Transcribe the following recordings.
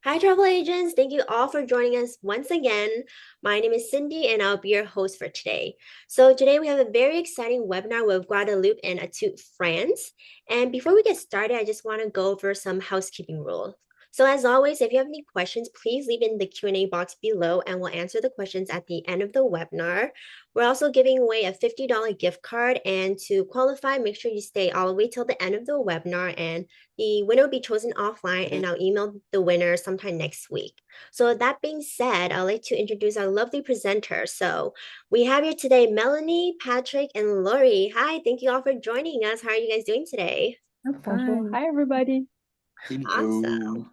Hi, travel agents. Thank you all for joining us once again. My name is Cindy, and I'll be your host for today. So, today we have a very exciting webinar with Guadeloupe and Atout, France. And before we get started, I just want to go over some housekeeping rules. So, as always, if you have any questions, please leave in the Q&A box below, and we'll answer the questions at the end of the webinar. We're also giving away a $50 gift card, and to qualify, make sure you stay all the way till the end of the webinar, and the winner will be chosen offline, and I'll email the winner sometime next week. So that being said, I'd like to introduce our lovely presenters. So we have here today Melanie, Patrick, and Lori. Hi, thank you all for joining us. How are you guys doing today? I'm Bonjour. fine. Hi, everybody. Awesome. Hello.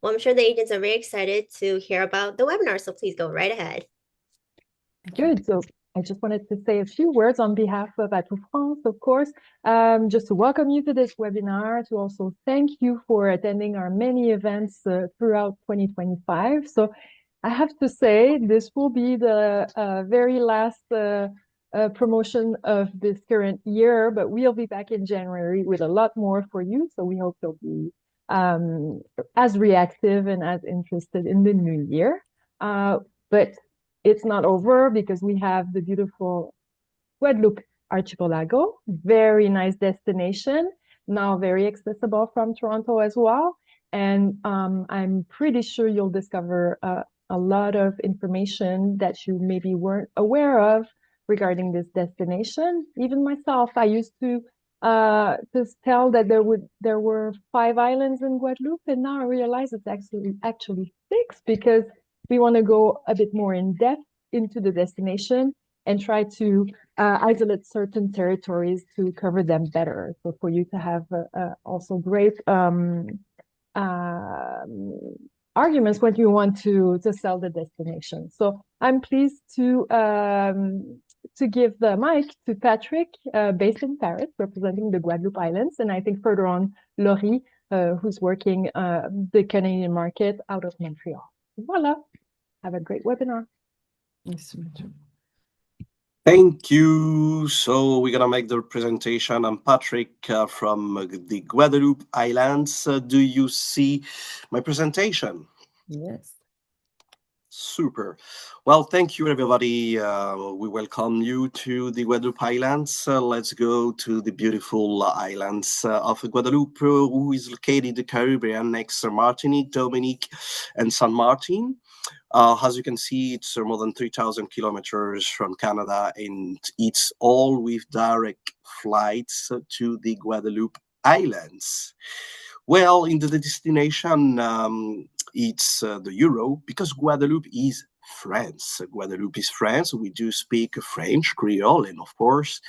Well, I'm sure the agents are very excited to hear about the webinar, so please go right ahead. Good. So I just wanted to say a few words on behalf of Atout France, of course, just to welcome you to this webinar, to also thank you for attending our many events throughout 2025. So I have to say this will be the very last promotion of this current year, but we'll be back in January with a lot more for you. So we hope you'll be as reactive and as interested in the new year. But it's not over because we have the beautiful Guadeloupe archipelago, very nice destination, now very accessible from Toronto as well. And I'm pretty sure you'll discover a lot of information that you maybe weren't aware of regarding this destination. Even myself, I used to just tell that there were 5 islands in Guadeloupe, and now I realize it's actually 6 because we want to go a bit more in depth into the destination and try to isolate certain territories to cover them better. So for you to have also great arguments when you want to sell the destination. So I'm pleased to give the mic to Patrick, based in Paris, representing the Guadeloupe Islands, and I think further on Laurie, who's working the Canadian market out of Montreal. Voila. Have a great webinar. Nice to meet you. Thank you. So we're gonna make the presentation. I'm Patrick from the Guadeloupe Islands. Do you see my presentation? Yes. Super. Well, thank you, everybody. We welcome you to the Guadeloupe Islands. Let's go to the beautiful islands of Guadeloupe, who is located in the Caribbean next to Martinique, Dominique, and Saint Martin. As you can see, it's more than 3,000 kilometers from Canada, and it's all with direct flights to the Guadeloupe Islands. Well, in the destination, it's the Euro, because Guadeloupe is France. Guadeloupe is France. We do speak French, Creole, and of course,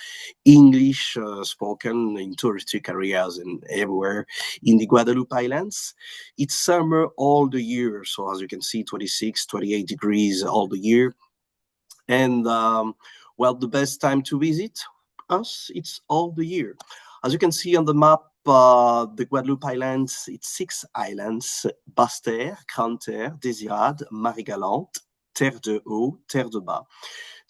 English spoken in touristic areas and everywhere in the Guadeloupe Islands. It's summer all the year. So as you can see, 26, 28 degrees all the year. And well, the best time to visit us, it's all the year. As you can see on the map, the Guadeloupe Islands, it's 6 islands: Basse-Terre, Grande-Terre, Désirade, Marie-Galante, Terre-de-Haut, Terre-de-Bas.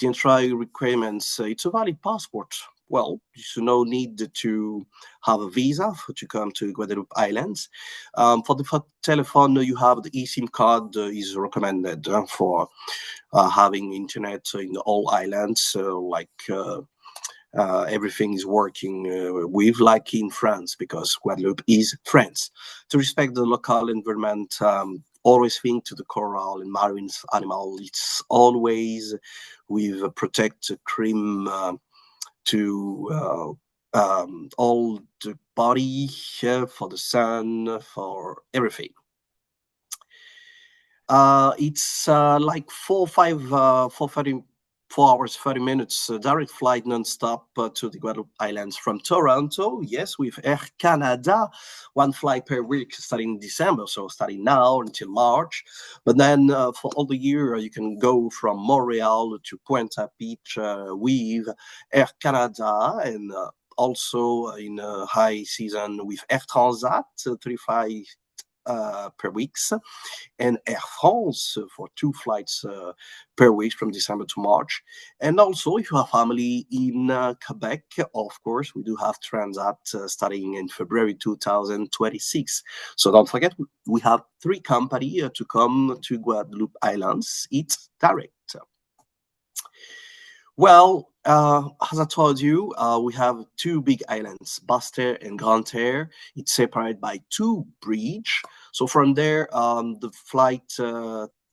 The entry requirements, it's a valid passport. Well, you no need to have a visa to come to Guadeloupe Islands. For the telephone, you have the eSIM card is recommended for having internet in all islands, everything is working with like in France, because Guadeloupe is France. To respect the local environment, always think to the coral and marine animal. It's always with protect cream to all the body for the sun, for everything. It's like 4 hours, 30 minutes, direct flight non-stop to the Guadeloupe Islands from Toronto. Yes, with Air Canada, 1 flight per week starting in December, so starting now until March. But then for all the year, you can go from Montreal to Pointe Beach with Air Canada, and also in high season with Air Transat, 35 per week, and Air France for 2 flights per week from December to March. And also, if you have family in Quebec, of course, we do have Transat starting in February 2026. So don't forget, we have 3 companies to come to Guadeloupe Islands. It's direct. Well, as I told you, we have 2 big islands, Basse-Terre and Grande-Terre. It's separated by 2 bridges. So from there, the flight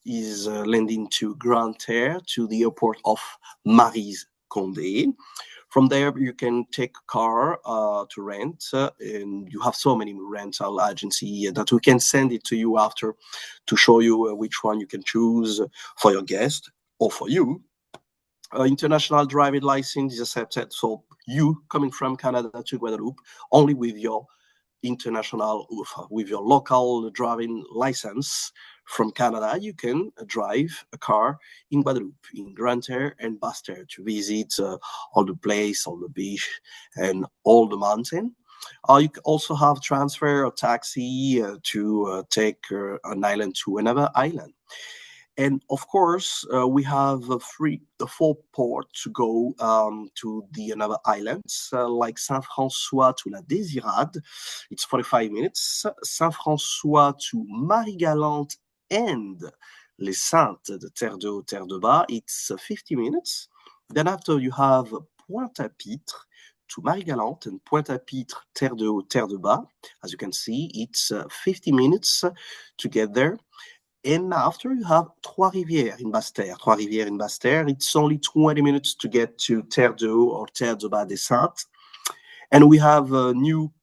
is landing to Grande-Terre, to the airport of Marie-Galante. From there, you can take a car to rent, and you have so many rental agencies that we can send it to you after to show you which one you can choose for your guest or for you. International driving license is accepted. So you coming from Canada to Guadeloupe, only with your with your local driving license from Canada, you can drive a car in Guadeloupe, in Grande-Terre and Basse-Terre to visit all the place, all the beach, and all the mountain. You can also have transfer or taxi to take an island to another island. And of course, we have 4 ports to go to the another islands, like Saint-François to la Désirade. It's 45 minutes. Saint-François to Marie-Galante and Les Saintes, the Terre-de-Haut, Terre-de-Bas. It's 50 minutes. Then after you have Pointe-à-Pitre to Marie-Galante and Pointe-à-Pitre, Terre-de-Haut, Terre-de-Bas. As you can see, it's 50 minutes to get there. And after you have Trois-Rivières in Basse-Terre. Trois-Rivières in Basse-Terre, it's only 20 minutes to get to Terre-de-Haut or Terre-de-Bas des Saintes. And we have a new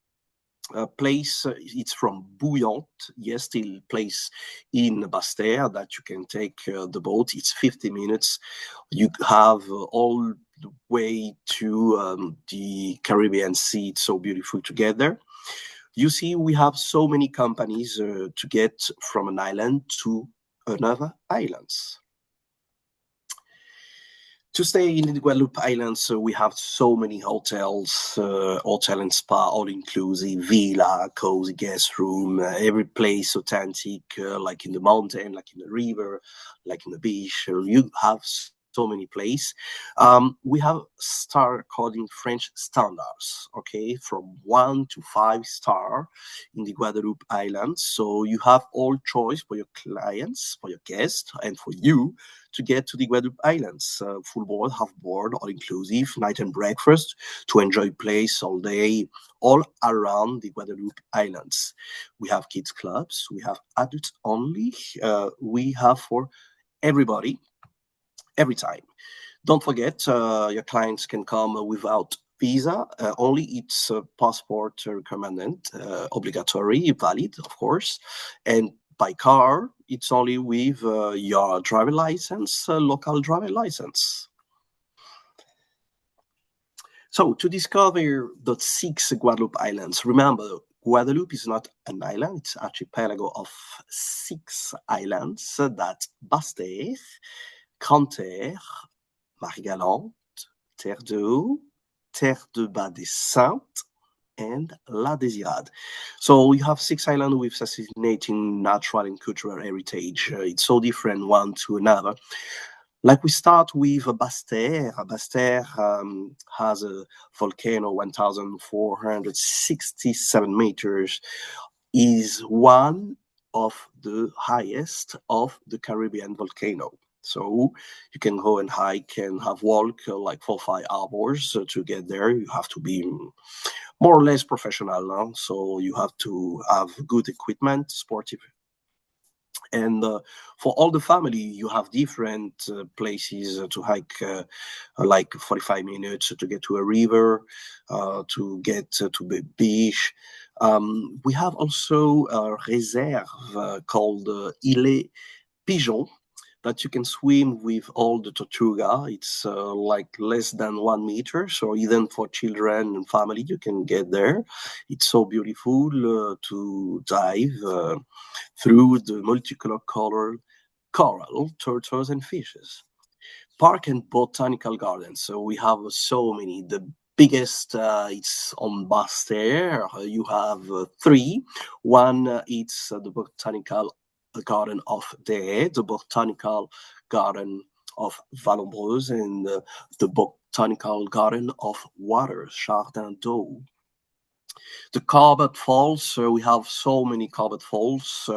place, it's from Bouillante, yes, still place in Basse-Terre that you can take the boat. It's 50 minutes. You have all the way to the Caribbean Sea. It's so beautiful together. You see, we have so many companies to get from an island to another islands. To stay in the Guadeloupe Islands, we have so many hotels, hotel and spa, all-inclusive, villa, cozy guest room, every place authentic, like in the mountain, like in the river, like in the beach. You have so many places. We have star according French standards, okay, from 1 to 5 star in the Guadeloupe Islands. So you have all choice for your clients, for your guests, and for you to get to the Guadeloupe Islands. Full board, half board, all inclusive, night and breakfast to enjoy place all day, all around the Guadeloupe Islands. We have kids clubs, we have adults only, we have for everybody, every time. Don't forget, your clients can come without visa. Only it's passport recommended, obligatory, valid, of course. And by car, it's only with your driving license, local driving license. So to discover the 6 Guadeloupe Islands, remember, Guadeloupe is not an island, it's an archipelago of 6 islands, that's Basse-Terre, Grande-Terre, Marie-Galante, Terre-de-Haut, Terre-de-Bas des Saintes, and La Désirade. So we have 6 islands with fascinating natural and cultural heritage. It's so different one to another. Like we start with Basse-Terre. Basse-Terre has a volcano, 1,467 meters, is one of the highest of the Caribbean volcano. So you can go and hike and have walk like 4 or 5 hours to get there. You have to be more or less professional, no? So you have to have good equipment, sportive. And for all the family, you have different places to hike, like 45 minutes to get to a river, to get to the beach. We have also a reserve called Île Pigeon, that you can swim with all the tortuga. It's like less than 1 meter. So even for children and family, you can get there. It's so beautiful to dive through the multicolor coral, turtles, and fishes. Park and botanical gardens. So we have so many. The biggest, it's on Basse-Terre. You have three. One, it's the Botanical Garden of Désirade, the Botanical Garden of Vallombreuse, and the Botanical Garden of Water, Jardin d'Eau. The Carbet Falls, we have so many Carbet Falls,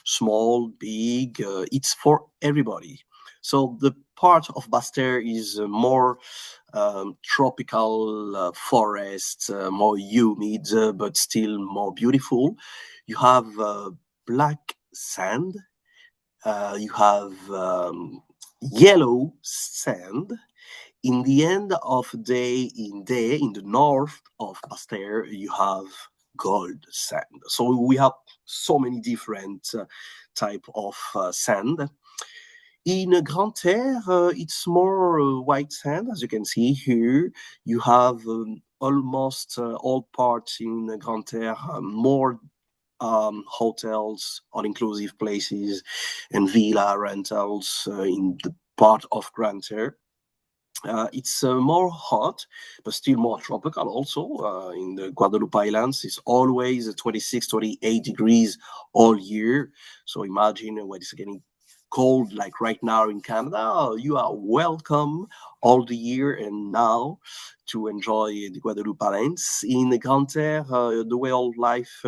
small, big, it's for everybody. So the part of Basse-Terre is more tropical forest, more humid, but still more beautiful. You have black sand, you have yellow sand. In the end of day, in the north of Basse-Terre, you have gold sand. So we have so many different type of sand. In Grande-Terre, it's more white sand, as you can see here. You have almost all parts in Grande-Terre, more hotels, all-inclusive places, and villa rentals in the part of Grande-Terre. It's more hot, but still more tropical also. In the Guadeloupe Islands, it's always 26, 28 degrees all year. So imagine when it's getting cold, like right now in Canada, you are welcome all the year and now to enjoy the Guadeloupe Islands. In the Grande-Terre, the way of life,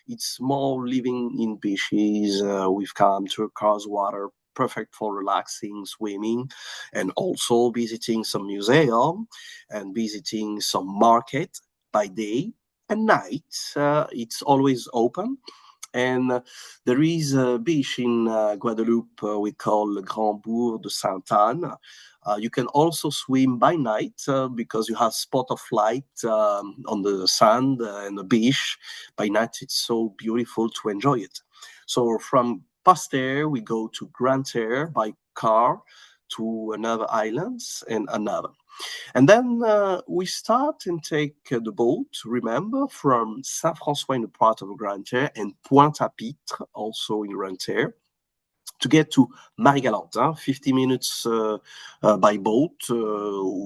it's more living in beaches with calm turquoise water, perfect for relaxing, swimming, and also visiting some museum and visiting some market by day and night. It's always open. And there is a beach in Guadeloupe we call Grand Bourg de Sainte-Anne. You can also swim by night because you have spot of light on the sand and the beach. By night, it's so beautiful to enjoy it. So from Basse-Terre, we go to Grande-Terre by car to another islands and another. And then we start and take the boat, remember, from Saint-François in the part of Grande-Terre and Pointe-à-Pitre, also in Grande-Terre, to get to Marie-Galante, 50 minutes by boat.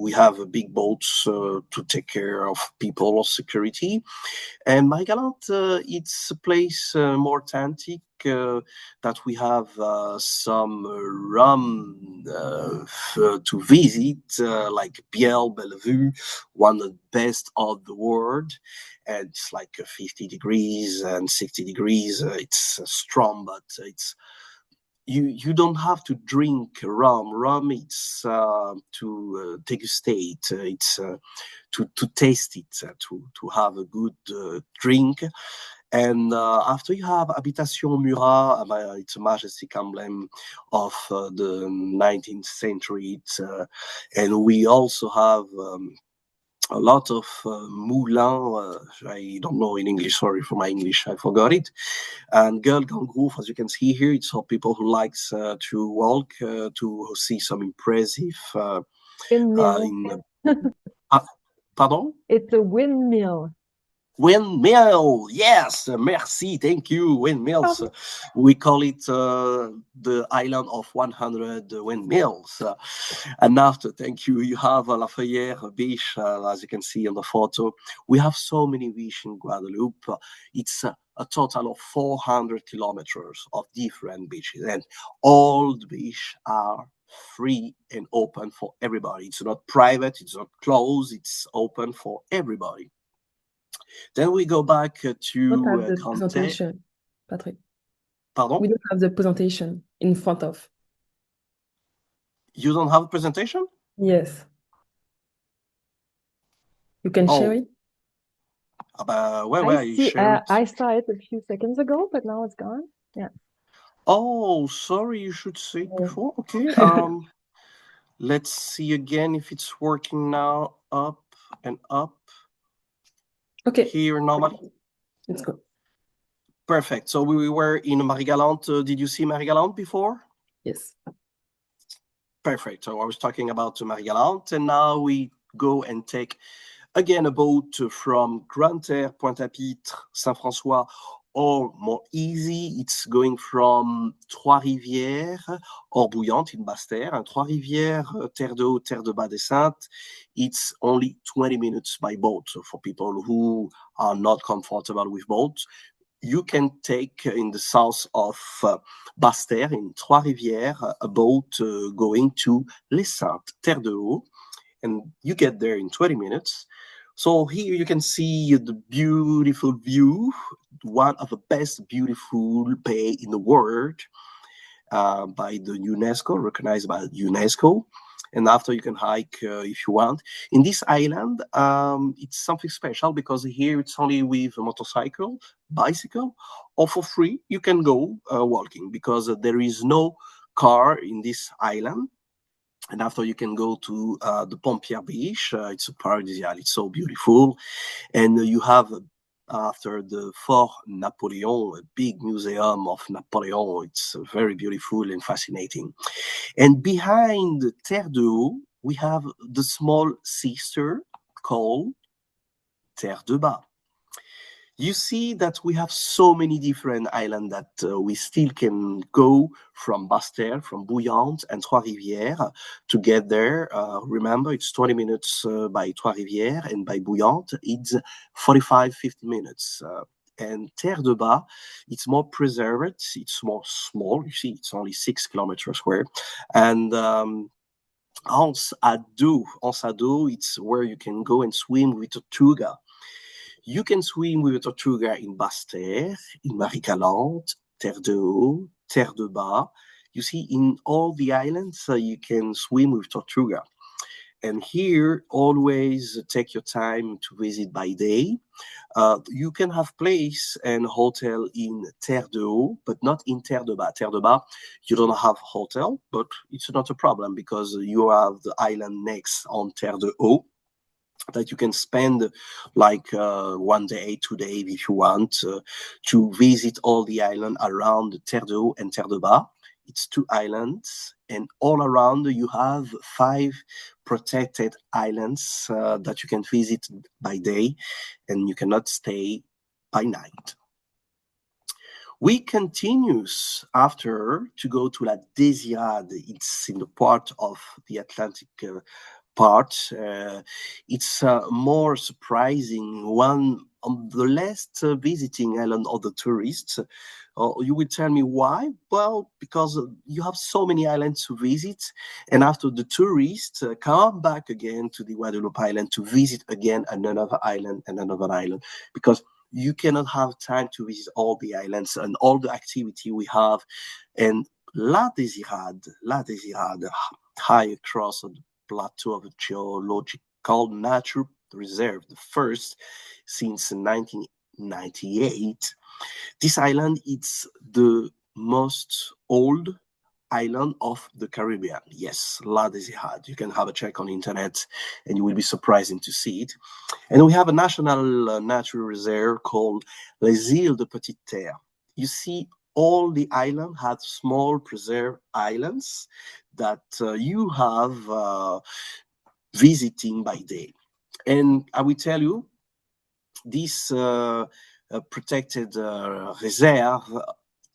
We have big boats to take care of people or security. And Marie-Galante, it's a place more authentic that we have some rum to visit, like Biel Bellevue, one of the best of the world. And it's like 50 degrees and 60 degrees. It's strong, but it's you don't have to drink rum. Rum, it's to degustate. It's to taste it, to have a good drink. And after you have Habitation Murat, it's a majestic emblem of the 19th century. And we also have a lot of moulins. I don't know in English, sorry for my English, I forgot it. And Girl Gangroof, as you can see here, it's for people who likes to walk, to see some impressive Windmill. Pardon? It's a windmill. Windmill, yes, merci, thank you, windmills. We call it the island of 100 windmills. And after, thank you, you have La Feuillère beach, as you can see in the photo. We have so many beaches in Guadeloupe. It's a total of 400 kilometers of different beaches, and all the beaches are free and open for everybody. It's not private, it's not closed, it's open for everybody. Then we go back to the presentation, Patrick. Pardon? We don't have the presentation in front of. You don't have a presentation? Yes. You can share it? Where you share it? I saw it a few seconds ago, but now it's gone. Yeah. Oh, sorry, you should say it before. Okay. Let's see again if it's working now. Up and up. Okay. Here normally. Let's go. Perfect. So we were in Marie-Galante. Did you see Marie-Galante before? Yes. Perfect. So I was talking about Marie-Galante, and now we go and take again a boat from Grande-Terre, Pointe-à-Pitre, Saint-François, or more easy, it's going from Trois-Rivières or Bouillante in Basse-Terre, and Trois-Rivières, Terre-de-Haut, Terre-de-Bas descente, it's only 20 minutes by boat. So for people who are not comfortable with boats, you can take in the south of Basse-Terre, in Trois-Rivières, a boat going to Les Saintes, Terre-de-Haut, and you get there in 20 minutes. So here you can see the beautiful view, one of the best beautiful bay in the world, by the UNESCO, recognized by UNESCO. And after you can hike if you want. In this island, it's something special because here it's only with a motorcycle, bicycle, or for free you can go walking because there is no car in this island. And after you can go to the Pompier Beach. It's a paradisial. It's so beautiful. And you have, after the Fort Napoleon, a big museum of Napoleon. It's very beautiful and fascinating. And behind Terre-de-Haut, we have the small sister called Terre-de-Bas. You see that we have so many different islands that we still can go from Basse-Terre, from Bouillante and Trois-Rivières to get there. Remember, it's 20 minutes by Trois-Rivières, and by Bouillante, it's 45, 50 minutes. And Terre-de-Bas, it's more preserved, it's more small. You see, it's only 6 kilometers square. And Atout, it's where you can go and swim with Tortuga. You can swim with a Tortuga in Basse-Terre, in Marie-Galante, Terre-de-Haut, Terre-de-Bas. You see, in all the islands, you can swim with Tortuga. And here, always take your time to visit by day. You can have place and hotel in Terre-de-Haut, but not in Terre-de-Bas. Terre-de-Bas, you don't have hotel, but it's not a problem because you have the island next on Terre-de-Haut that you can spend like 1 day, 2 days if you want to visit all the island around Terre-de-Haut and Terre-de-Bas. It's 2 islands, and all around you have 5 protected islands that you can visit by day, and you cannot stay by night. We continue after to go to La Désirade. It's in the part of the Atlantic part. It's more surprising one on the last visiting island of the tourists. You will tell me why? Well, because you have so many islands to visit, and after the tourists come back again to the Guadeloupe Island to visit again another island and another island, because you cannot have time to visit all the islands and all the activity we have. And La Désirade, high across the plateau of a geological nature reserve, the first since 1998. This island is the most old island of the Caribbean. Yes, La Désirade. You can have a check on the internet and you will be surprised to see it. And we have a national natural reserve called Les Îles de Petite-Terre. You see, all the island have small preserved islands that you have visiting by day. And I will tell you, this protected reserve,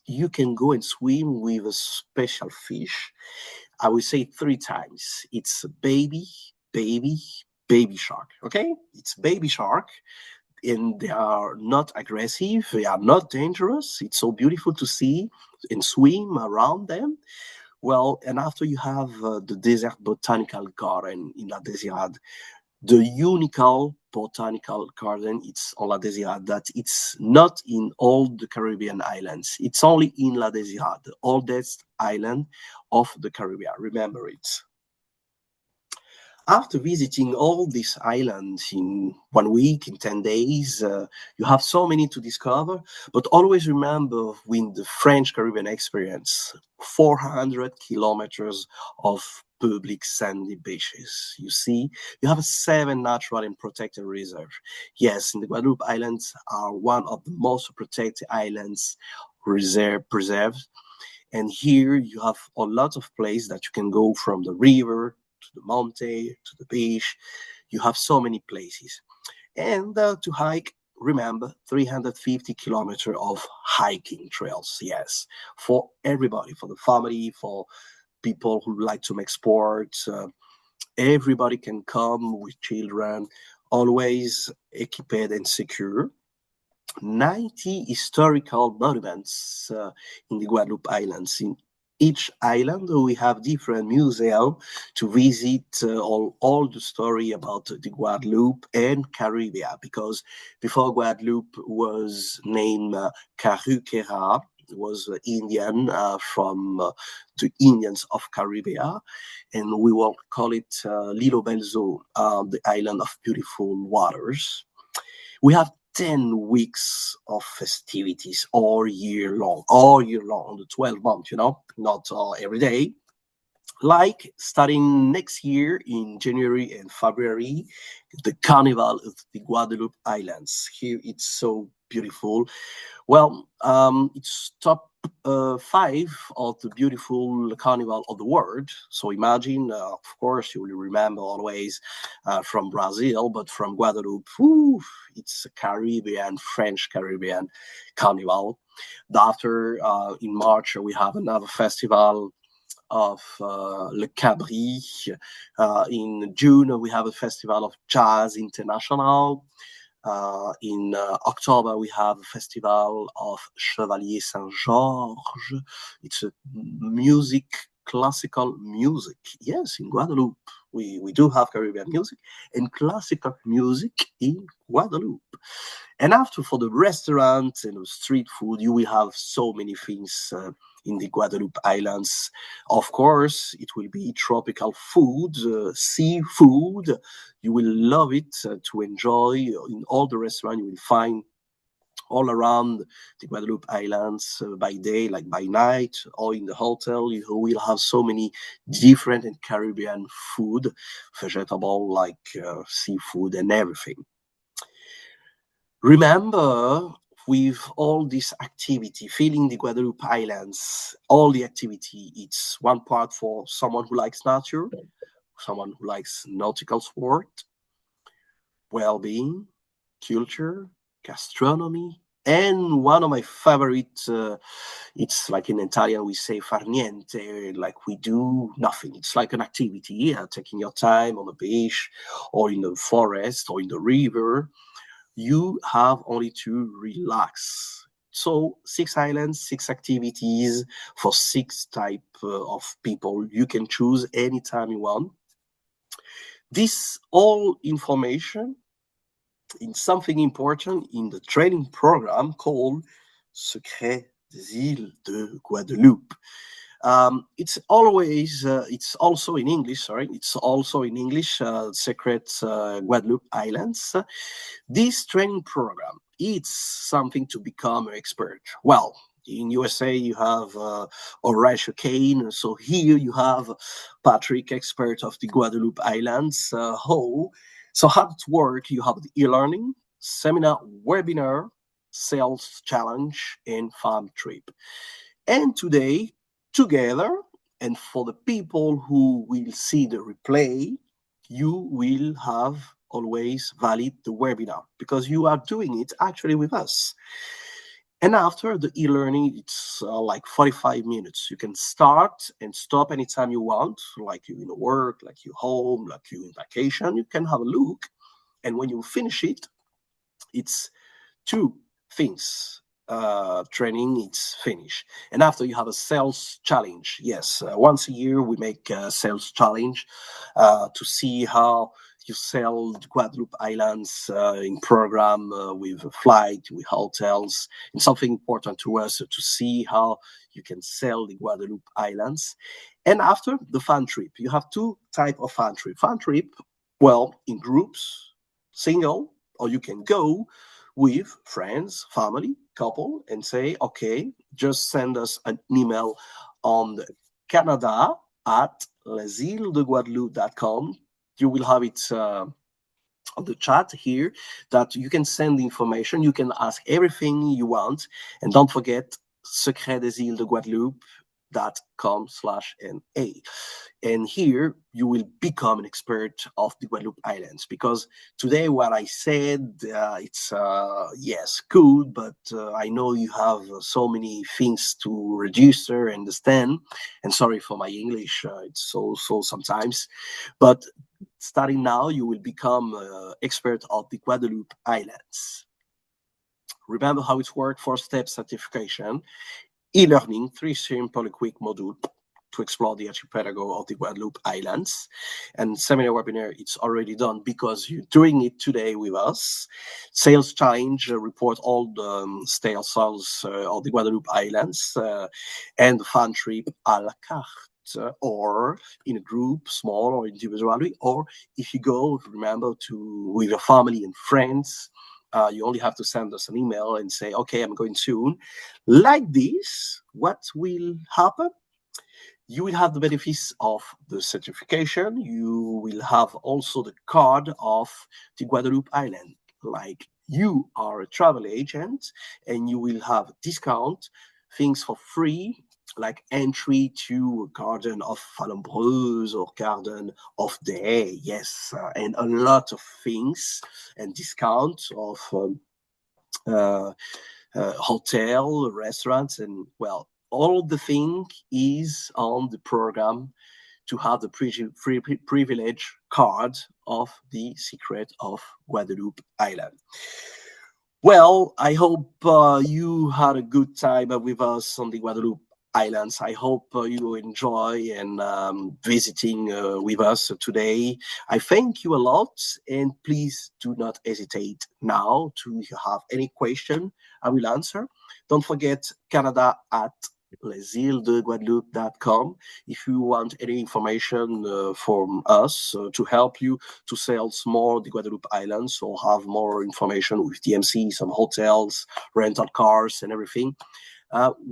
you can go and swim with a special fish. I will say 3 times. It's a baby shark. Okay? It's baby shark. And they are not aggressive. They are not dangerous. It's so beautiful to see and swim around them. Well, and after you have the Desert Botanical Garden in La Désirade, the unique botanical garden, it's on La Désirade, that it's not in all the Caribbean islands. It's only in La Désirade, the oldest island of the Caribbean. Remember it. After visiting all these islands in 1 week, in 10 days, you have so many to discover, but always remember when the French Caribbean experience, 400 kilometers of public sandy beaches. You see, you have 7 natural and protected reserves. Yes, in the Guadeloupe Islands are one of the most protected islands preserved. And here you have a lot of places that you can go from the river to the mountain, to the beach. You have so many places. And to hike, remember, 350 kilometers of hiking trails. Yes, for everybody, for the family, for people who like to make sports. Everybody can come with children, always equipped and secure. 90 historical monuments in the Guadeloupe Islands. In each island, we have different museums to visit, all the story about the Guadeloupe and Caribbean, because before Guadeloupe was named Carhuquera, was Indian from the Indians of Caribbean, and we will call it L'Île Belzo, the island of beautiful waters. We have 10 weeks of festivities all year long, the 12 months, not every day. Like starting next year in January and February, the Carnival of the Guadeloupe Islands. Here it's so beautiful. Well, it's top 5 of the beautiful carnival of the world. So imagine, of course, you will remember always from Brazil, but from Guadeloupe, it's a Caribbean, French Caribbean carnival. After, in March, we have another festival of Le Cabri. In June, we have a festival of Jazz International. In October, we have a festival of Chevalier Saint-Georges. It's a music, classical music. Yes, in Guadeloupe, we do have Caribbean music and classical music in Guadeloupe. And after, for the restaurants and the street food, you will have so many things in the Guadeloupe Islands. Of course, it will be tropical food, seafood. You will love it to enjoy. In all the restaurants, you will find all around the Guadeloupe Islands by day, like by night, or in the hotel. You will have so many different and Caribbean food, vegetable like seafood and everything. Remember, with all this activity, feeling the Guadeloupe Islands, all the activity, it's one part for someone who likes nature, someone who likes nautical sport, well-being, culture, gastronomy, and one of my favorite, it's like in Italian we say far niente, like we do nothing. It's like an activity, taking your time on the beach or in the forest or in the river. You have only to relax. So 6 islands, 6 activities for 6 type of people. You can choose anytime you want. This all information in something important in the training program called Secret des Îles de Guadeloupe. It's also in English, Secret Guadeloupe Islands. This training program, it's something to become an expert. Well, in USA, you have Horatio Kane. So here you have Patrick, expert of the Guadeloupe Islands. How it works, you have the e-learning, seminar, webinar, sales challenge, and farm trip. And today, together, and for the people who will see the replay, you will have always valid the webinar because you are doing it actually with us. And after the e-learning, it's like 45 minutes. You can start and stop anytime you want, like you're in work, like you're home, like you're in vacation. You can have a look. And when you finish it, it's 2 things. Training, it's finished. And after you have a sales challenge. Yes, once a year we make a sales challenge to see how you sell the Guadeloupe Islands in program with a flight, with hotels, and something important to us to see how you can sell the Guadeloupe Islands. And after the fun trip, you have 2 types of fun trip. Fun trip, well, in groups, single, or you can go with friends, family, couple, and say, okay, just send us an email on canada@lesilesdeguadeloupe.com. You will have it on the chat here that you can send the information. You can ask everything you want. And don't forget, Secret des Îles de Guadeloupe. guadeloupe.com/NA. And here you will become an expert of the Guadeloupe Islands, because today what I said, it's yes, good, but I know you have so many things to register and understand. And sorry for my English, it's so sometimes. But starting now, you will become expert of the Guadeloupe Islands. Remember how it works: 4-step certification, e-learning, 3 simple and quick modules to explore the archipelago of the Guadeloupe Islands, and seminar webinar. It's already done because you're doing it today with us. Sales challenge, report all the sales of the Guadeloupe Islands, and fun trip à la carte, or in a group, small or individually, or if you go, remember, to with your family and friends. You only have to send us an email and say, okay, I'm going soon. Like this, what will happen? You will have the benefits of the certification. You will have also the card of the Guadeloupe Island. Like, you are a travel agent and you will have discount, things for free, like entry to a garden of Falabreuze or garden of Day, yes, and a lot of things, and discount of hotel, restaurants, and well, all the thing is on the program to have the privilege card of the Secret of Guadeloupe Island. Well, I hope you had a good time with us on the Guadeloupe Islands. I hope you enjoy and visiting with us today. I thank you a lot, and please do not hesitate now to, if you have any question, I will answer. Don't forget Canada@lesilesdeguadeloupe.com if you want any information from us to help you to sell more the Guadeloupe Islands, or have more information with DMC, some hotels, rental cars, and everything.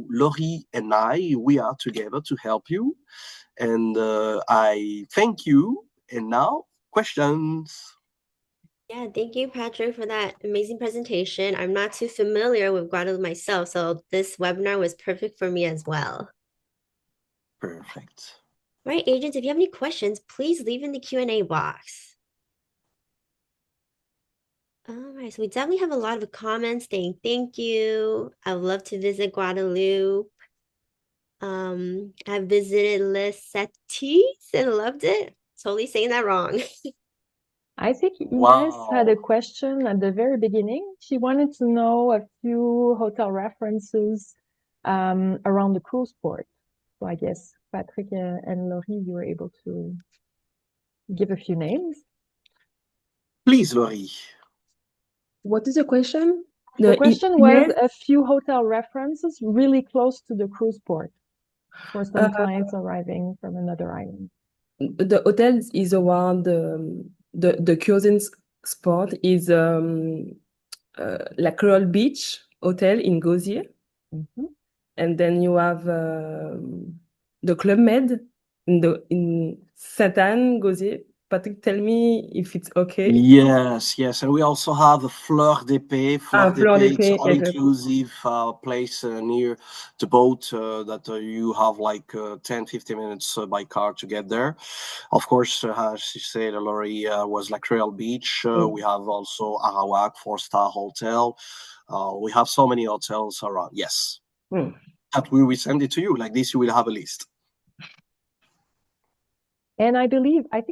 Laurie and I, we are together to help you. And I thank you. And now, questions. Yeah, thank you, Patrick, for that amazing presentation. I'm not too familiar with Guadeloupe myself, so this webinar was perfect for me as well. Perfect. All right, agents, if you have any questions, please leave in the Q&A box. All right, so we definitely have a lot of comments saying thank you. I would love to visit Guadeloupe. I visited Les Satis and loved it. Totally saying that wrong. I think Ines Wow. had a question at the very beginning. She wanted to know a few hotel references around the cruise port. So I guess Patrick and Laurie, you were able to give a few names. Please, Laurie. What is the question? The question was Ines? a few hotel references really close to the cruise port for some clients arriving from another island. The hotel is around the cruising spot is La Creole Beach Hotel in Gosier. And then you have the Club Med in Sainte-Anne, Gosier. Patrick, tell me if it's okay. Yes, and we also have a Fleur d'Épée. Fleur Fleur d'Épée, it's d'Épée, all-inclusive place near the boat that you have like 10-15 minutes by car to get there. Of course, as she said, Laurie, was La Creole Beach. We have also Arawak, 4-star hotel. We have so many hotels around. Yes. That we will send it to you. Like this, you will have a list. And I think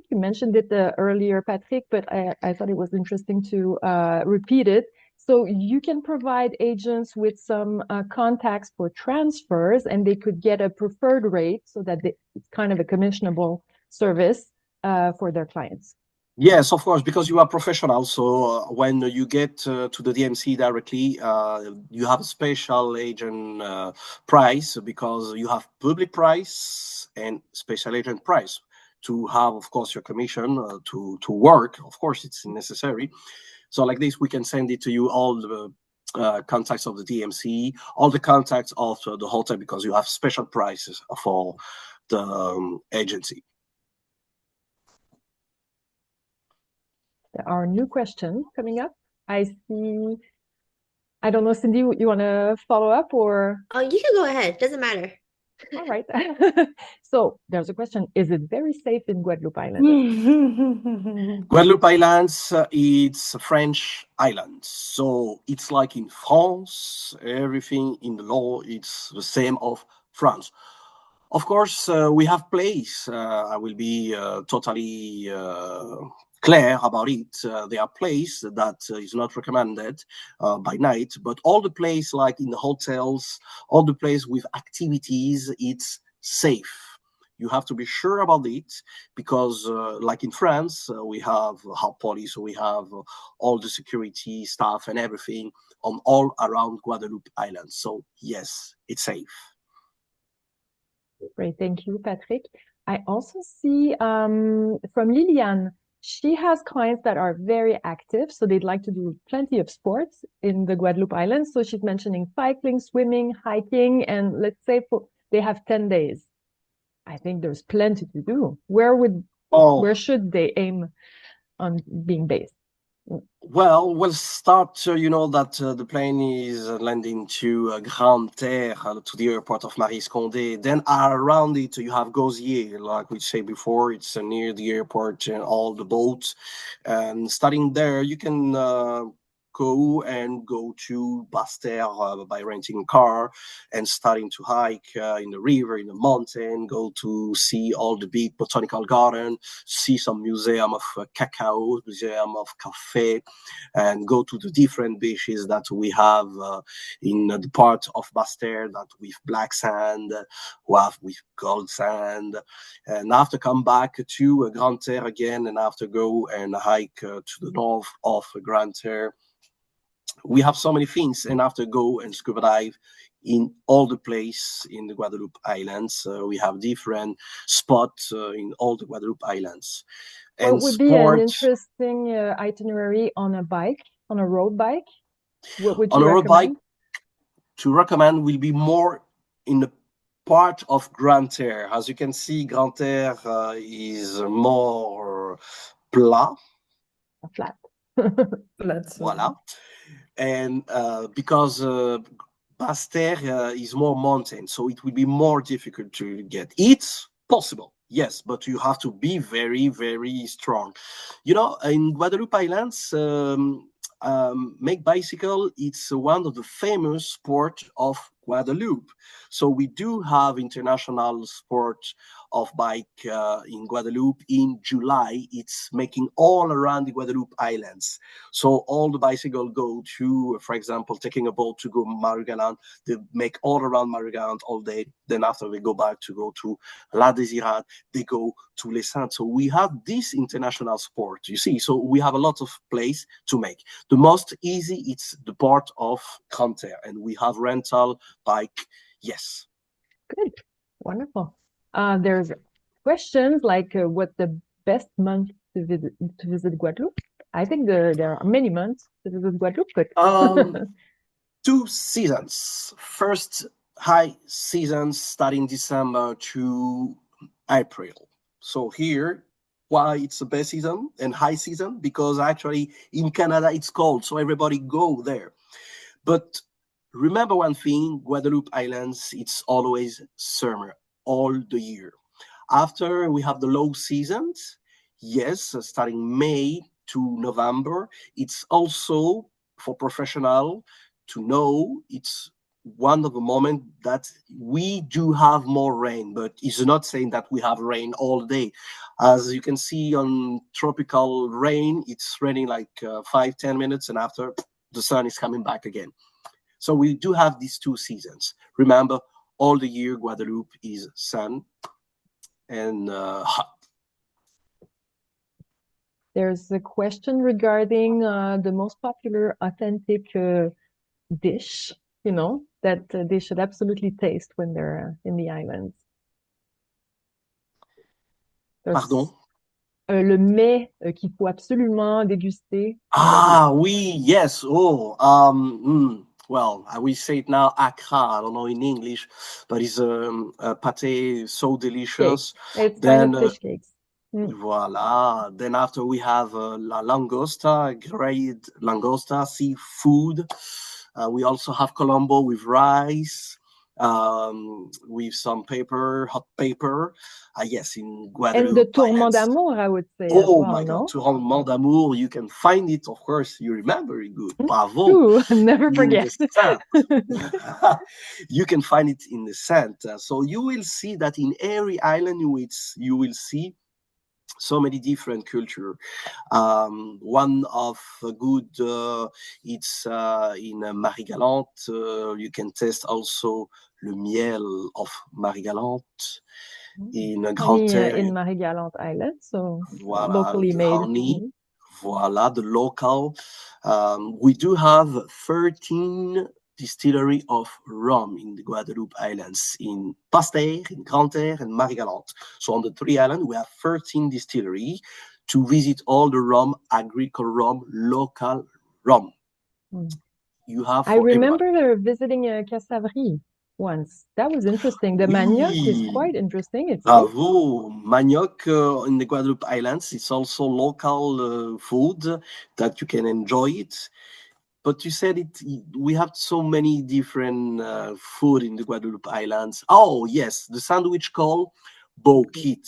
you mentioned it earlier, Patrick, but I thought it was interesting to repeat it. So you can provide agents with some contacts for transfers, and they could get a preferred rate so that it's kind of a commissionable service for their clients. Yes, of course, because you are professional. So when you get to the DMC directly, you have a special agent price, because you have public price and special agent price. To have, of course, your commission to work, of course, it's necessary. So like this, we can send it to you, all the contacts of the DMC, all the contacts of the hotel, because you have special prices for the agency. There are new questions coming up. I see. I don't know, Cindy, you want to follow up or? Oh, you can go ahead. Doesn't matter. All right. So there's a question. Is it very safe in Guadeloupe Islands? Guadeloupe Islands, it's a French island. So it's like in France, everything in the law, it's the same of France. Of course, we have place. I will be totally clear about it. There are places that is not recommended by night, but all the place like in the hotels, all the place with activities, it's safe. You have to be sure about it because, like in France, we have our police, we have all the security staff and everything on all around Guadeloupe Island. So yes, it's safe. Great, thank you, Patrick. I also see from Liliane, she has clients that are very active, so they'd like to do plenty of sports in the Guadeloupe Islands. So she's mentioning cycling, swimming, hiking, and let's say they have 10 days. I think there's plenty to do. Where should they aim on being based? Well, we'll start, you know, that the plane is landing to Grande-Terre, to the airport of Marie-Galante. Then around it, you have Gauzier, like we say before, it's near the airport and all the boats. And starting there, you can go to Basse-Terre by renting a car and starting to hike in the river, in the mountain, go to see all the big botanical garden, see some museum of cacao, museum of cafe, and go to the different beaches that we have in the part of Basse-Terre that with black sand, with gold sand, and after come back to Grande-Terre again, and after go and hike to the north of Grande-Terre. We have so many things, and after go and scuba dive in all the place in the Guadeloupe Islands. We have different spots in all the Guadeloupe Islands. And what would be an interesting itinerary on a bike, on a road bike? What would you recommend? On a road bike, to recommend will be more in the part of Grande-Terre. As you can see, Grande-Terre is more plat. Flat. Voilà. And because Basse-Terre is more mountain, so it will be more difficult to get. It's possible, yes, but you have to be very, very strong. You know, in Guadeloupe Islands, make bicycle, it's one of the famous sport of Guadeloupe. So we do have international sport of bike in Guadeloupe in July. It's making all around the Guadeloupe Islands. So all the bicycle go to, for example, taking a boat to go Marie-Galante. They make all around Marie-Galante all day. Then after they go back to go to La Désirade, they go to Les Saintes. So we have this international sport, you see. So we have a lot of place to make. The most easy, it's the part of Grande-Terre, and we have rental bike. Yes. Good. Wonderful. There's questions like what the best month to visit Guadeloupe. I think there are many months to visit Guadeloupe, but 2 seasons. First high season starting December to April. So here, why it's the best season and high season? Because actually in Canada it's cold, so everybody go there. But remember one thing, Guadeloupe Islands, it's always summer all the year. After we have the low seasons, yes, starting May to November, it's also for professional to know it's one of the moments that we do have more rain, but it's not saying that we have rain all day. As you can see on tropical rain, it's raining like 5-10 minutes, and after the sun is coming back again. So we do have these 2 seasons. Remember, all the year Guadeloupe is sun and hot. There's a question regarding the most popular authentic dish, you know, that they should absolutely taste when they're in the islands. Pardon? Le mets qu'il faut absolument déguster. Ah, oui, yes. Oh, well, I will say it now, akra. I don't know in English, but it's a pate so delicious. Cake. It's kind of fish cakes. Voila. Then after we have la langosta, grilled langosta, seafood. We also have colombo with rice. with some paper, hot paper. Yes, in And the Guadeloupe tourment Islands. d'amour, I would say, as Oh well, my God, no? Tourment d'Amour, you can find it, of course, you remember it good. Bravo. True, never In forget. the sand. You can find it in the sand. So you will see that in every island you will see so many different culture. One of good, it's in Marie-Galante. You can taste also le miel of Marie-Galante. In Honey Grande-Terre, in Marie-Galante Island, so voilà, locally the made. honey, voilà, the local. We do have 13 distillery of rum in the Guadeloupe Islands, in Basse-Terre, in Grande-Terre, and Marie-Galante. So on the 3 islands, we have 13 distillery to visit all the rum, agricole rum, local rum. You have I for remember visiting Castavry once. That was interesting. The manioc is quite interesting. It's Bravo. Manioc in the Guadeloupe Islands. It's also local food that you can enjoy it. But you said it. We have so many different food in the Guadeloupe Islands. Oh yes, the sandwich called bouquet.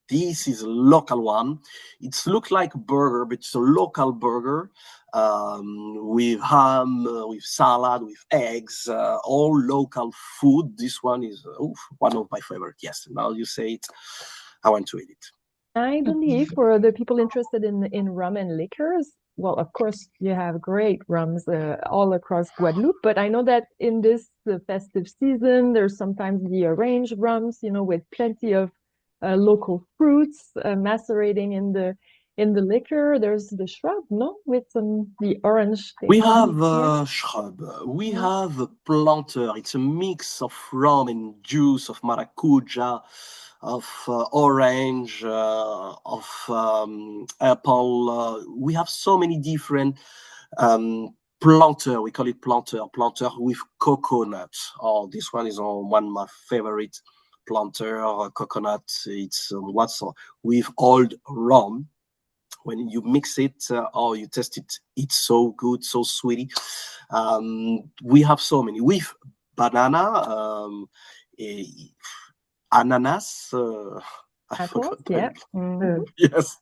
This is a local one. It's look like a burger, but it's a local burger with ham, with salad, with eggs, all local food. This one is one of my favorite. Yes, now you say it, I want to eat it. I believe for the people interested in rum and liquors, well, of course, you have great rums all across Guadeloupe, but I know that in this festive season, there's sometimes the arranged rums, with plenty of local fruits macerating in the liquor. There's the shrub, no, with the orange. We have shrub. We have a planter. It's a mix of rum and juice of maracuja, of orange, of apple. We have so many different planter. We call it planter with coconut. Oh, this one is one of my favorite planter coconut. It's with old rum. When you mix it or you test it, it's so good, so sweet. We have so many with banana, ananas. I forgot. Yeah. Yes.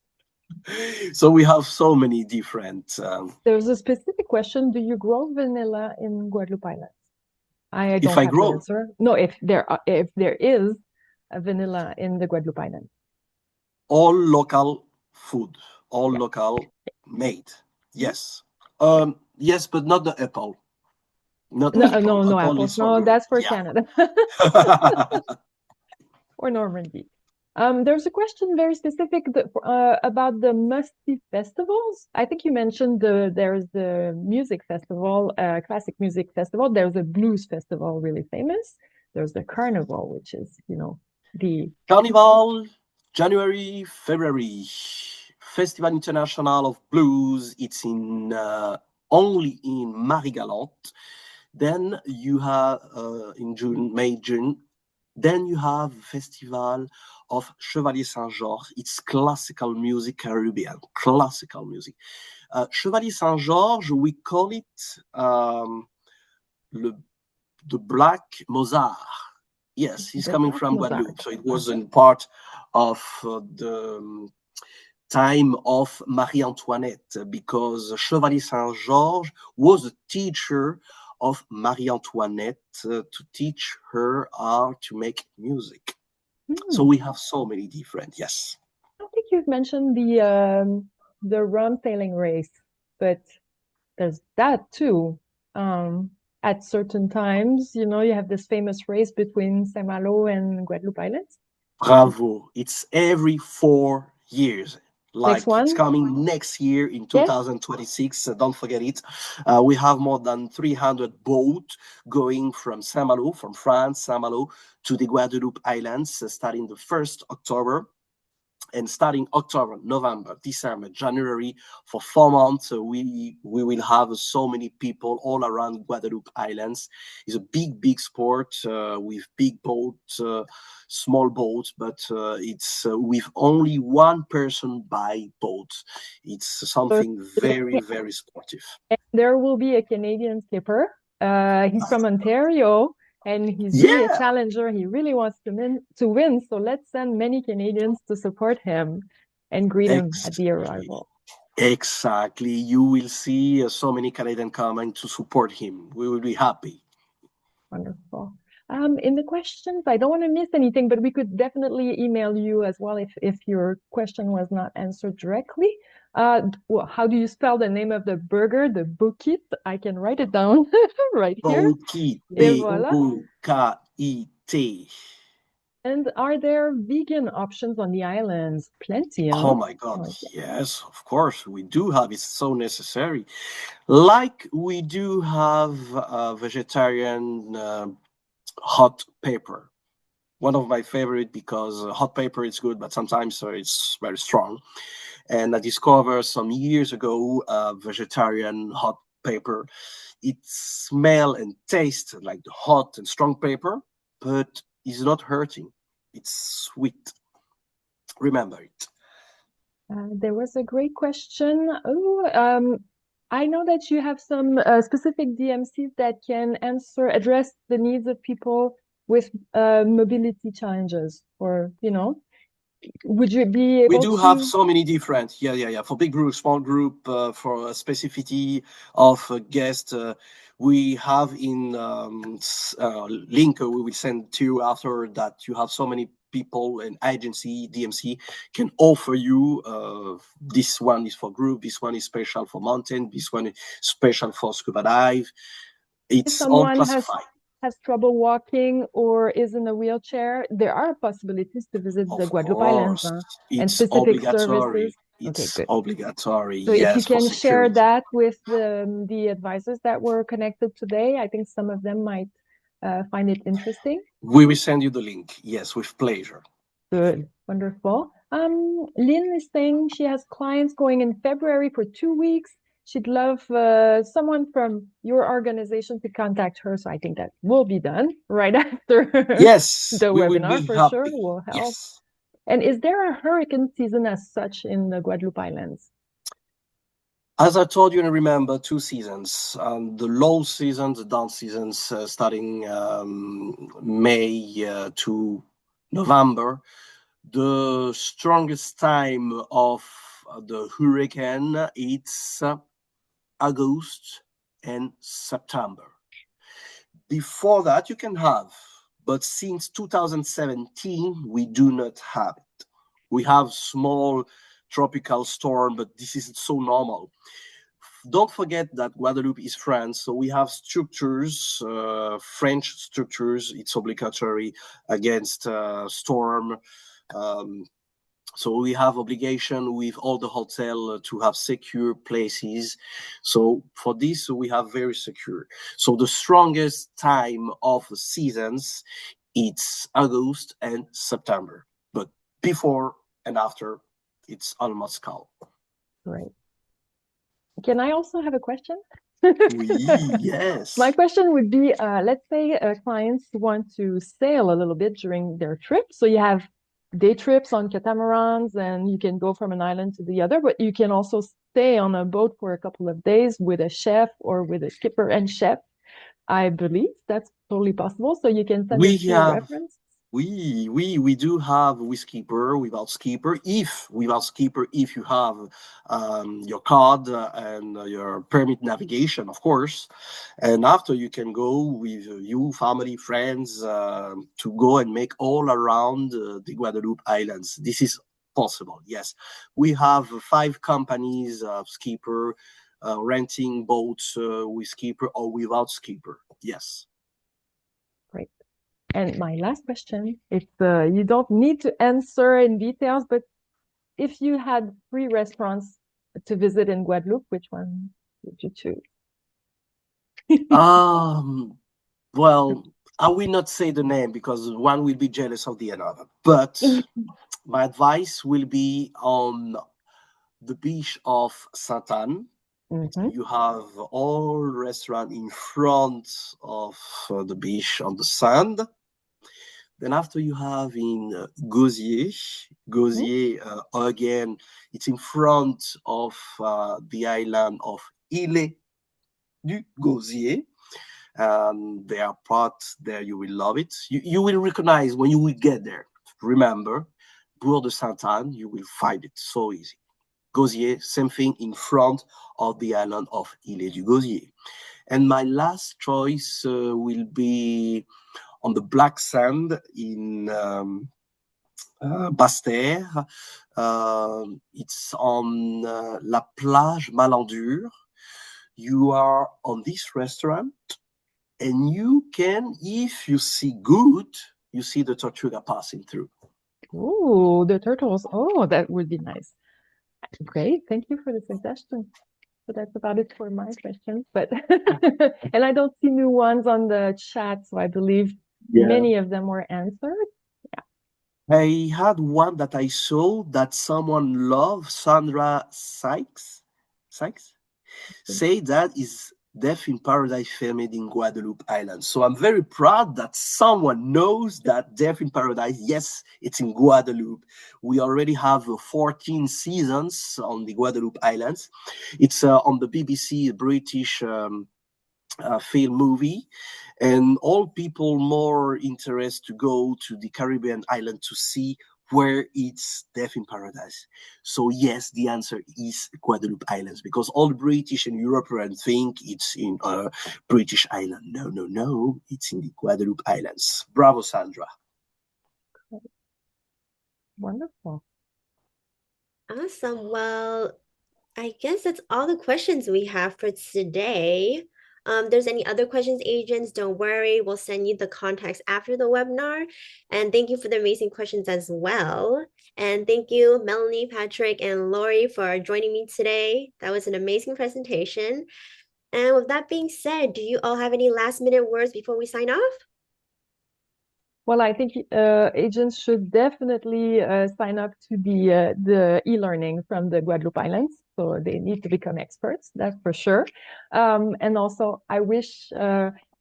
So we have so many different. There's a specific question: do you grow vanilla in Guadeloupe Islands? I don't have the answer. No, if there is a vanilla in the Guadeloupe Islands. All local food, all local made. Yes. Yes, but not the apple. No apples. No, that's for Canada. Or Normandy. There's a question very specific about the musty festivals. I think you mentioned there's the music festival, classic music festival. There's a blues festival, really famous. There's the carnival, which is, the Carnival, January, February. Festival International of Blues. It's in only in Marie-Galante. Then you have in May, June. Then you have Festival of Chevalier Saint-Georges. It's classical music, Caribbean, classical music. Chevalier Saint-Georges, we call it the Black Mozart. Yes, he's coming from Guadeloupe. So it was in part of the time of Marie-Antoinette, because Chevalier Saint-Georges was a teacher of Marie-Antoinette to teach her how to make music. So we have so many different, yes. I think you've mentioned the rum sailing race, but there's that too. At certain times, you have this famous race between Saint-Malo and Guadeloupe Islands. Bravo. It's every 4 years. Like it's coming next year in 2026. Don't forget it. We have more than 300 boats going from Saint-Malo, from France, Saint-Malo, to the Guadeloupe Islands, starting the 1st October. And starting October, November, December, January, for 4 months, we will have so many people all around Guadeloupe Islands. It's a big sport with big boats, small boats, but it's with only one person by boat. It's something very, very sportive. And there will be a Canadian skipper. He's from Ontario, and he's really a Yeah, challenger. He really wants to win. So let's send many Canadians to support him and greet him at the exactly. arrival. Exactly. You will see so many Canadians coming to support him. We will be happy. Wonderful. In the questions, I don't want to miss anything, but we could definitely email you as well if your question was not answered directly. Well, how do you spell the name of the burger? The Bukit. I can write it down right here. Bukit, Et voilà. B-U-K-I-T. And are there vegan options on the islands? Plenty, huh? Oh my God, yes, of course, we do have. It's so necessary. Like we do have vegetarian hot pepper. One of my favorite because hot pepper is good, but sometimes it's very strong. And I discovered some years ago vegetarian hot pepper. It smell and taste like the hot and strong pepper, but it's not hurting. It's sweet. Remember it. There was a great question. I know that you have some specific DMCs that can address the needs of people with mobility challenges, or, would you be We able do have to? so many different, for big group, small group, for a specificity of a guest. We have in link we will send to you after that. You have so many people and agency DMC can offer you. This one is for group, this one is special for mountain, this one is special for scuba dive. If It's all someone classified. has trouble walking or is in a wheelchair, there are possibilities to visit the Of Guadeloupe Islands, course, and it's specific services. obligatory. Okay, It's good. obligatory, So if you yes, for can share security. that with the advisors that were connected today, I think some of them might find it interesting. We will send you the link. Yes, with pleasure. Good, wonderful. Lynn is saying she has clients going in February for 2 weeks. She'd love someone from your organization to contact her. So I think that will be done right after Yes, the we will webinar be for sure. happy. Will help. Yes. And is there a hurricane season as such in the Guadeloupe Islands? As I told you, and remember, 2 seasons. The low season, the down seasons, starting May to November. The strongest time of the hurricane, it's August and September. Before that, you can have, but since 2017, we do not have it. We have small tropical storm, but this is so normal. Don't forget that Guadeloupe is France, so we have structures, French structures. It's obligatory against storm. So we have obligation with all the hotel to have secure places. So for this, we have very secure. So the strongest time of the seasons, it's August and September. But before and after, it's almost calm. Right. Can I also have a question? Yes. My question would be, let's say clients want to sail a little bit during their trip. So you have day trips on catamarans and you can go from an island to the other, but you can also stay on a boat for a couple of days with a chef or with a skipper and chef. I believe that's totally possible. So you can send a few references. We do have with skipper, without skipper. If without skipper, if you have your card and your permit navigation, of course, and after you can go with you, family, friends, to go and make all around the Guadeloupe Islands. This is possible. Yes, we have 5 companies of skipper renting boats with skipper or without skipper. Yes. Great. And my last question, if you don't need to answer in details, but if you had 3 restaurants to visit in Guadeloupe, which one would you choose? Well, I will not say the name because one will be jealous of the other. But my advice will be on the beach of Sainte-Anne. You have all restaurant in front of the beach on the sand. Then after you have in Gosier, again, it's in front of the island of Île du Gosier. and there are parts there you will love it. You will recognize when you will get there. Remember, Bourg de Sainte-Anne, you will find it so easy. Gosier, same thing in front of the island of Île-du-Gosier. And my last choice will be on the black sand in Basse-Terre. It's on La Plage Malandure. You are on this restaurant, and you can, if you see good, you see the Tortuga passing through. Oh, the turtles. Oh, that would be nice. Great. Thank you for the suggestion. So that's about it for my questions. But and I don't see new ones on the chat, so I believe many of them were answered. I had one that I saw that someone loved, Sandra Sykes, say that is Death in Paradise filmed in Guadeloupe Islands. So I'm very proud that someone knows that Death in Paradise, yes, it's in Guadeloupe. We already have 14 seasons on the Guadeloupe Islands. It's on the BBC British film movie, and all people more interested to go to the Caribbean island to see where it's Death in Paradise. So yes, the answer is Guadeloupe Islands, because all British and Europeans think it's in a British island. No, it's in the Guadeloupe Islands. Bravo, Sandra. Wonderful. Awesome. Well, I guess that's all the questions we have for today. There's any other questions, agents, don't worry. We'll send you the contacts after the webinar. And thank you for the amazing questions as well. And thank you, Mélanie, Patrick, and Lori for joining me today. That was an amazing presentation. And with that being said, do you all have any last minute words before we sign off? Well, I think agents should definitely sign up to the e-learning from the Guadeloupe Islands. So they need to become experts, that's for sure. And also, I wish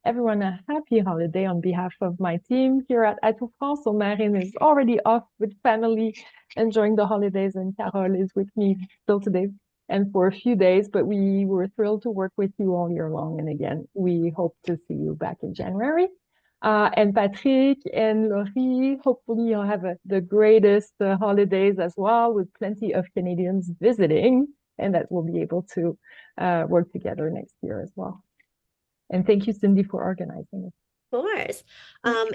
everyone a happy holiday on behalf of my team here at Atout France. So Marine is already off with family, enjoying the holidays, and Carole is with me still today and for a few days. But we were thrilled to work with you all year long. And again, we hope to see you back in January. And Patrick and Laurie, hopefully you'll have the greatest holidays as well, with plenty of Canadians visiting, and that we'll be able to work together next year as well. And thank you, Cindy, for organizing it. Of course.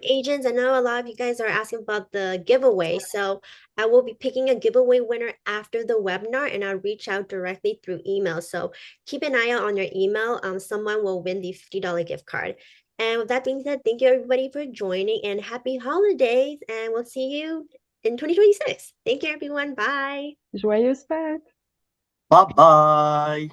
Agents, I know a lot of you guys are asking about the giveaway. So I will be picking a giveaway winner after the webinar, and I'll reach out directly through email. So keep an eye out on your email. Someone will win the $50 gift card. And with that being said, thank you everybody for joining, and happy holidays. And we'll see you in 2026. Thank you, everyone. Bye. Joyeuse fête. Bye-bye.